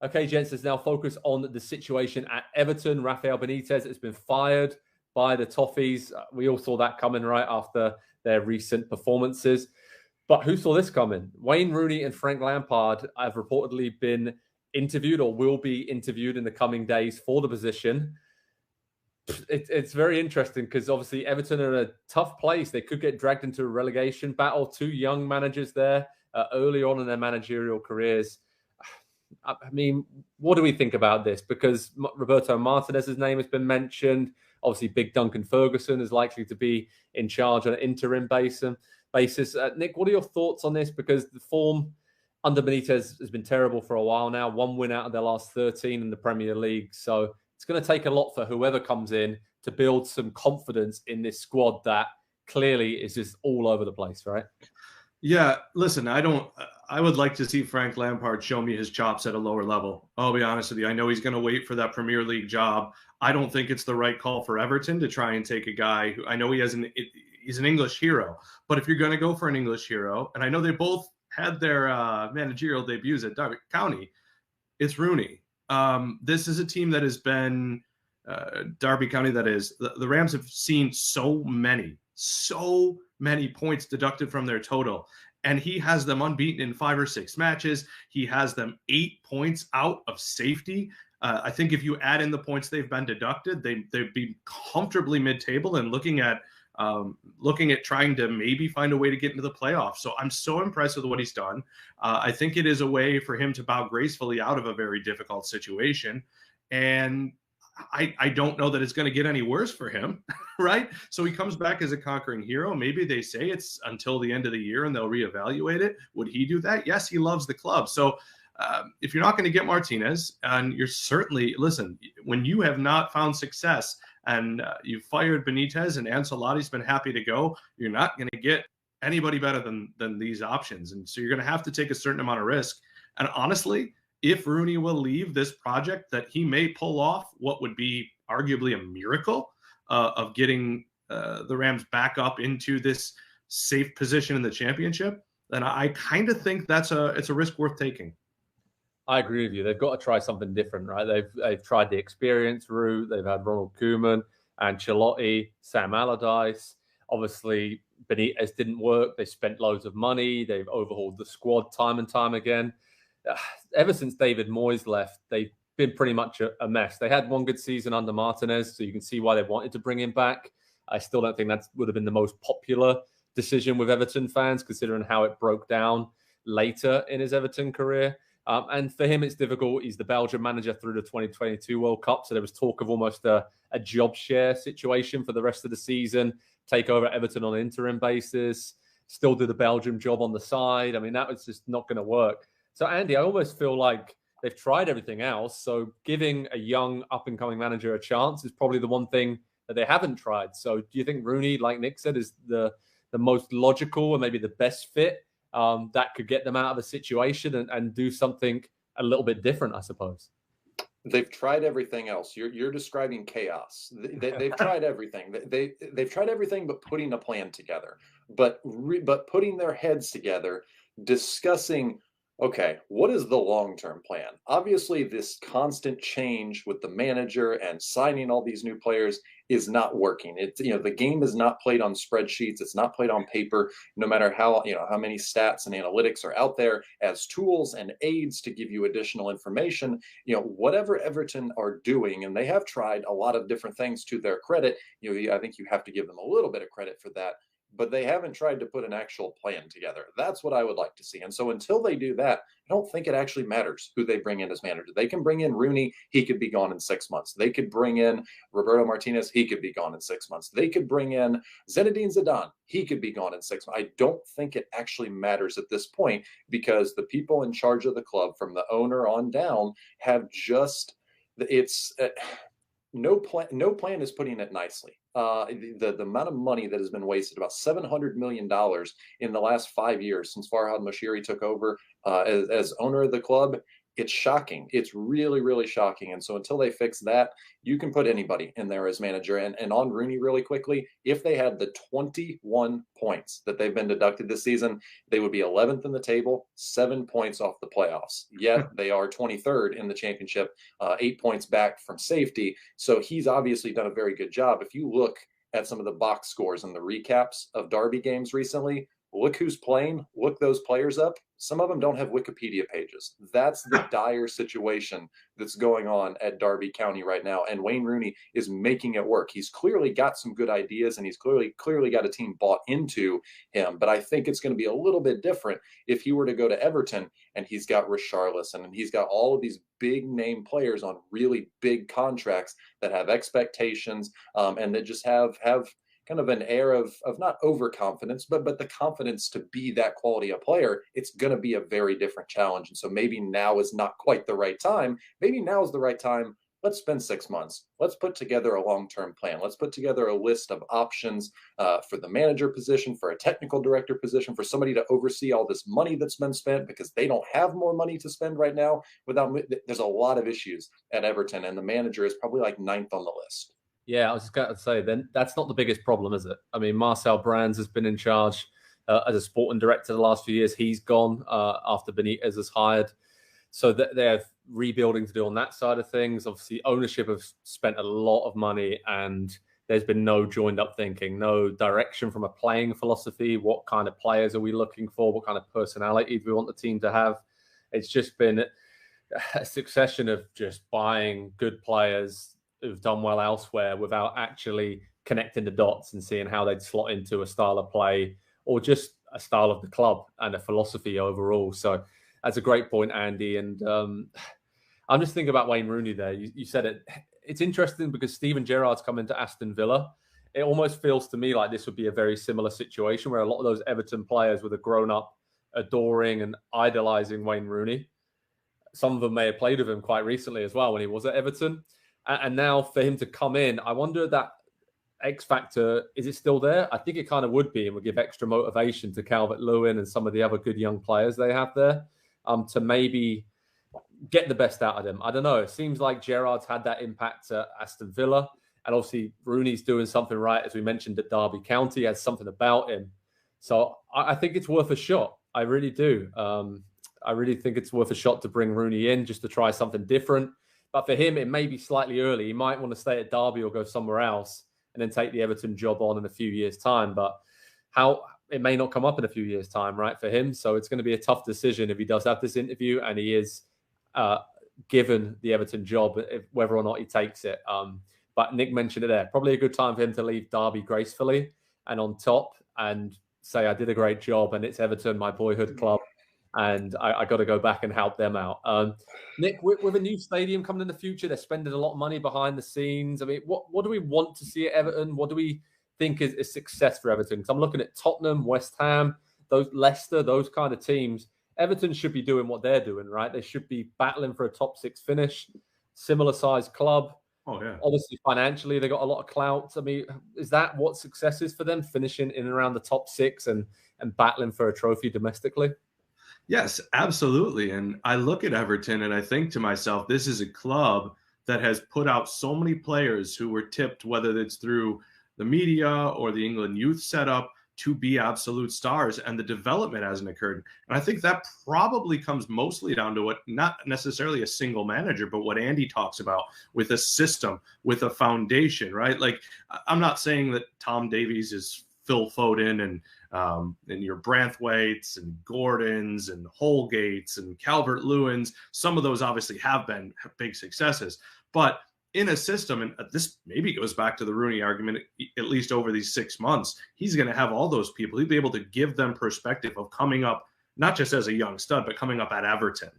Okay, gents, let's now focus on the situation at Everton. Rafa Benitez has been fired by the Toffees. We all saw that coming right after their recent performances. But who saw this coming? Wayne Rooney and Frank Lampard have reportedly been interviewed or will be interviewed in the coming days for the position. It's very interesting because obviously Everton are in a tough place. They could get dragged into a relegation battle. Two young managers there early on in their managerial careers. I mean, what do we think about this? Because Roberto Martinez's name has been mentioned. Obviously, Big Duncan Ferguson is likely to be in charge on an interim basis. Nick, what are your thoughts on this? Because the form under Benitez has been terrible for a while now. One win out of their last 13 in the Premier League. So it's going to take a lot for whoever comes in to build some confidence in this squad that clearly is just all over the place, right? Yeah, listen, I would like to see Frank Lampard show me his chops at a lower level. I'll be honest with you. I know he's going to wait for that Premier League job. I don't think it's the right call for Everton to try and take a guy who I know he's an English hero. But if you're going to go for an English hero, and I know they both had their managerial debuts at Derby County, it's Rooney. This is a team that has been Derby County. That is, the Rams have seen so many points deducted from their total, and he has them unbeaten in 5 or 6 matches. He has them 8 points out of safety. I think if you add in the points they've been deducted, they'd be comfortably mid-table and looking at trying to maybe find a way to get into the playoffs. So I'm so impressed with what he's done. I think it is a way for him to bow gracefully out of a very difficult situation. And I don't know that it's going to get any worse for him, right? So he comes back as a conquering hero. Maybe they say it's until the end of the year and they'll reevaluate it. Would he do that? Yes, he loves the club. So if you're not going to get Martinez, and you're certainly, listen, when you have not found success and you've fired Benitez and Ancelotti's been happy to go, you're not going to get anybody better than these options. And so you're going to have to take a certain amount of risk. And honestly, if Rooney will leave this project, that he may pull off what would be arguably a miracle of getting the Rams back up into this safe position in the championship, then I kind of think it's a risk worth taking. I agree with you. They've got to try something different, right? They've tried the experience route. They've had Ronald Koeman, Ancelotti, Sam Allardyce. Obviously, Benitez didn't work. They spent loads of money. They've overhauled the squad time and time again. Ever since David Moyes left, they've been pretty much a mess. They had one good season under Martinez, so you can see why they wanted to bring him back. I still don't think that would have been the most popular decision with Everton fans, considering how it broke down later in his Everton career. And for him, it's difficult. He's the Belgian manager through the 2022 World Cup, so there was talk of almost a job share situation for the rest of the season, take over Everton on an interim basis, still do the Belgium job on the side. I mean, that was just not going to work. So, Andy, I almost feel like they've tried everything else. So giving a young up-and-coming manager a chance is probably the one thing that they haven't tried. So do you think Rooney, like Nick said, is the most logical and maybe the best fit that could get them out of a situation and do something a little bit different, I suppose? They've tried everything else. You're describing chaos. They've tried everything. They've tried everything but putting a plan together. But putting their heads together, discussing, okay, what is the long-term plan? Obviously, this constant change with the manager and signing all these new players is not working. The game is not played on spreadsheets. It's not played on paper, no matter how many stats and analytics are out there as tools and aids to give you additional information. Whatever Everton are doing, and they have tried a lot of different things to their credit. I think you have to give them a little bit of credit for that. But they haven't tried to put an actual plan together. That's what I would like to see. And so until they do that, I don't think it actually matters who they bring in as manager. They can bring in Rooney. He could be gone in 6 months. They could bring in Roberto Martinez. He could be gone in 6 months. They could bring in Zinedine Zidane. He could be gone in 6 months. I don't think it actually matters at this point, because the people in charge of the club, from the owner on down, have just no plan is putting it nicely. The amount of money that has been wasted, about $700 million in the last 5 years since Farhad Moshiri took over as owner of the club, it's shocking. It's really, really shocking. And so until they fix that, you can put anybody in there as manager. And on Rooney really quickly, if they had the 21 points that they've been deducted this season, they would be 11th in the table, 7 points off the playoffs. Yet they are 23rd in the championship, 8 points back from safety. So he's obviously done a very good job. If you look at some of the box scores and the recaps of Derby games recently, look who's playing, look those players up. Some of them don't have Wikipedia pages. That's the dire situation that's going on at Derby County right now. And Wayne Rooney is making it work. He's clearly got some good ideas, and he's clearly got a team bought into him. But I think it's going to be a little bit different if he were to go to Everton and he's got Richarlison and he's got all of these big name players on really big contracts that have expectations and that just have kind of an air of not overconfidence, but the confidence to be that quality of player. It's going to be a very different challenge. And so maybe now is not quite the right time. Maybe now is the right time. Let's spend 6 months. Let's put together a long-term plan. Let's put together a list of options for the manager position, for a technical director position, for somebody to oversee all this money that's been spent, because they don't have more money to spend right now. There's a lot of issues at Everton, and the manager is probably like 9th on the list. Yeah, I was just going to say, then that's not the biggest problem, is it? I mean, Marcel Brands has been in charge as a sporting director the last few years. He's gone after Benitez is hired. So they're rebuilding to do on that side of things. Obviously, ownership have spent a lot of money, and there's been no joined up thinking, no direction from a playing philosophy. What kind of players are we looking for? What kind of personality do we want the team to have? It's just been a succession of just buying good players who've done well elsewhere without actually connecting the dots and seeing how they'd slot into a style of play or just a style of the club and a philosophy overall. So that's a great point, Andy. And I'm just thinking about Wayne Rooney there. You said it. It's interesting because Steven Gerrard's come into Aston Villa. It almost feels to me like this would be a very similar situation where a lot of those Everton players would have grown up adoring and idolizing Wayne Rooney. Some of them may have played with him quite recently as well when he was at Everton. And now for him to come in, I wonder that X factor, is it still there? I think it kind of would be, and would give extra motivation to Calvert-Lewin and some of the other good young players they have there to maybe get the best out of them. I don't know. It seems like Gerrard's had that impact at Aston Villa. And obviously Rooney's doing something right, as we mentioned, at Derby County, has something about him. So I think it's worth a shot. I really do. I really think it's worth a shot to bring Rooney in just to try something different. But for him, it may be slightly early. He might want to stay at Derby or go somewhere else and then take the Everton job on in a few years' time. But it may not come up in a few years' time, right, for him. So it's going to be a tough decision if he does have this interview and he is given the Everton job, whether or not he takes it. But Nick mentioned it there. Probably a good time for him to leave Derby gracefully and on top and say, I did a great job and it's Everton, my boyhood club. And I got to go back and help them out. Nick, with a new stadium coming in the future, they're spending a lot of money behind the scenes. I mean, what do we want to see at Everton? What do we think is success for Everton? Because I'm looking at Tottenham, West Ham, Leicester, those kind of teams. Everton should be doing what they're doing, right? They should be battling for a top 6 finish, similar sized club. Oh, yeah. Obviously, financially, they got a lot of clout. I mean, is that what success is for them, finishing in and around the top 6 and battling for a trophy domestically? Yes, absolutely. And I look at Everton and I think to myself, this is a club that has put out so many players who were tipped, whether it's through the media or the England youth setup, to be absolute stars, and the development hasn't occurred. And I think that probably comes mostly down to what, not necessarily a single manager, but what Andy talks about with a system, with a foundation, right? Like, I'm not saying that Tom Davies is Phil Foden and your Branthwaites and Gordons and Holgates and Calvert-Lewins. Some of those obviously have been big successes, but in a system, and this maybe goes back to the Rooney argument, at least over these 6 months, he's going to have all those people. He'll be able to give them perspective of coming up, not just as a young stud, but coming up at Everton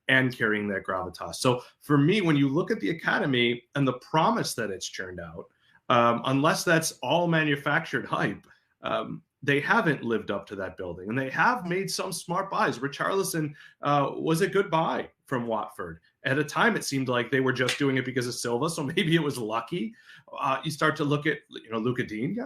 and carrying that gravitas. So for me, when you look at the academy and the promise that it's churned out, unless that's all manufactured hype, they haven't lived up to that building, and they have made some smart buys. Richarlison was a good buy from Watford. At a time, it seemed like they were just doing it because of Silva, so maybe it was lucky. You start to look at, Luka Dean. Yeah,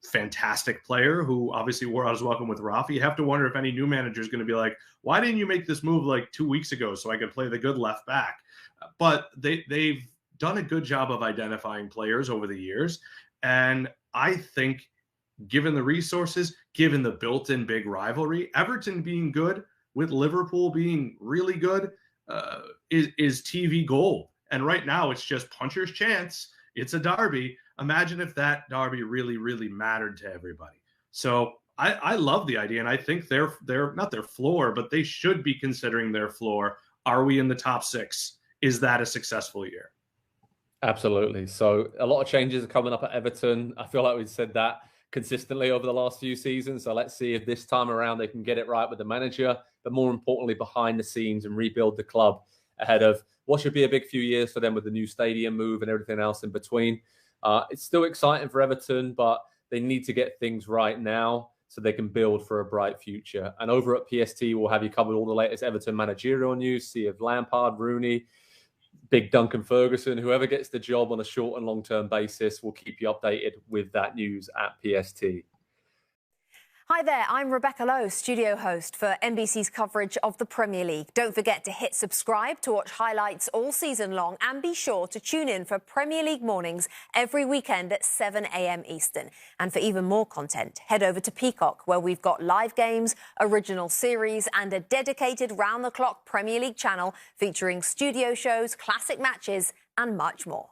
fantastic player who obviously wore out his welcome with Rafa. You have to wonder if any new manager is going to be like, why didn't you make this move like 2 weeks ago so I could play the good left back? But they've done a good job of identifying players over the years. And I think given the resources, given the built-in big rivalry, Everton being good with Liverpool being really good is TV gold. And right now it's just puncher's chance. It's a derby. Imagine if that derby really, really mattered to everybody. So I love the idea. And I think they're not their floor, but they should be considering their floor. Are we in the top 6? Is that a successful year? Absolutely. So a lot of changes are coming up at Everton. I feel like we've said that consistently over the last few seasons. So let's see if this time around they can get it right with the manager, but more importantly, behind the scenes and rebuild the club ahead of what should be a big few years for them with the new stadium move and everything else in between. It's still exciting for Everton, but they need to get things right now so they can build for a bright future. And over at PST, we'll have you covered all the latest Everton managerial news, see if Lampard, Rooney, big Duncan Ferguson, whoever gets the job on a short and long-term basis, we'll keep you updated with that news at PST. Hi there, I'm Rebecca Lowe, studio host for NBC's coverage of the Premier League. Don't forget to hit subscribe to watch highlights all season long, and be sure to tune in for Premier League mornings every weekend at 7 a.m. Eastern. And for even more content, head over to Peacock, where we've got live games, original series, and a dedicated round-the-clock Premier League channel featuring studio shows, classic matches, and much more.